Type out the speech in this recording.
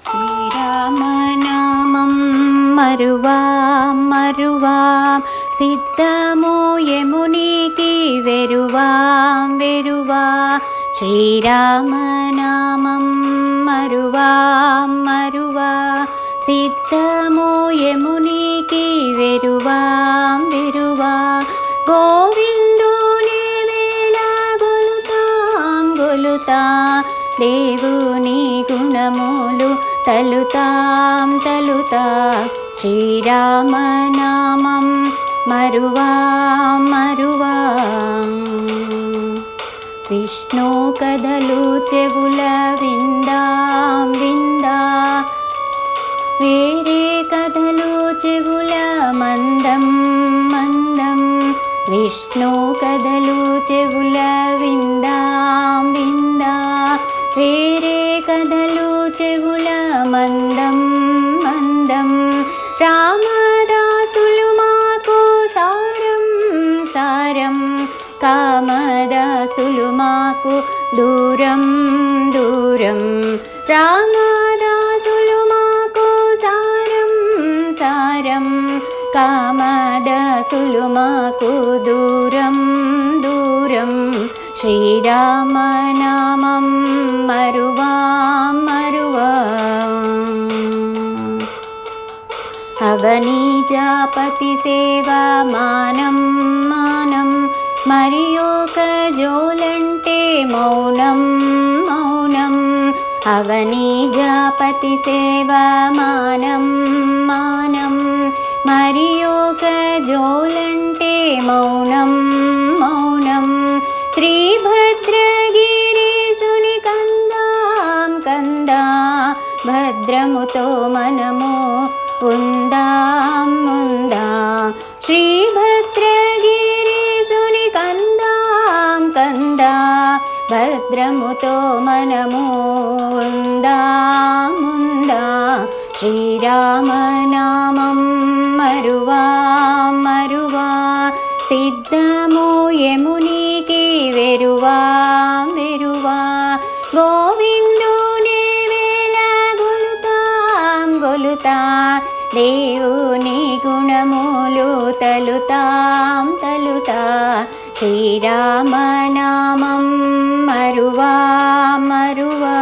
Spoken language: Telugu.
శ్రీరామనామం మరువాం మరువాం, సిద్ధము యమునికి వెరువాం వెరువా. శ్రీరామనామం మరువాం మరువా, సిద్ధము యమునికి వెరువాం వెరువా. గోవిందుని వేళ గొలుతాం గొలుతాం, దేవుని గుణములు తలుతాం తలుతా. శ్రీరామనామం మరువాం మరువాం. విష్ణు కథలు చెవుల విందాం విందా, వేరే కథలు చెవుల మందం మందం. విష్ణు కథలు చెవుల విందాం విందా, వేరే కథలు చెవుల మందం మందం. రామదాసులు మాకు సారం సారం, కామదాసులు మాకు దూరం దూరం. రామదాసులు మాకు సారం సారం, కామదాసులు మాకు దూరం దూరం. శ్రీరామనామం మరువాం మరువాం. అవనీజాపతి సేవా మానం మానం, మరి ఒక జోలంటే మౌనం మౌనం. అవనీజాపతి సేవా మానం మానం, మరి ఒక జోలంటే మౌనం మౌనం. శ్రీభద్రగిరీసుని కందాం కందా, భద్రముతో మనము ఉందాం ఉందా. శ్రీభద్రగిరీసుని కందాం కందా, భద్రముతో మనము ఉందాం ఉందా. శ్రీరామనామం మరువాం మరువా, సిద్ధము యమునికి వెరువాం వెరువా. గోవిందుని వేళ గొలుతాం గొలుతాం, దేవుని గుణములు తలుతాం తలుతా. శ్రీరామనామం మరువాం మరువా.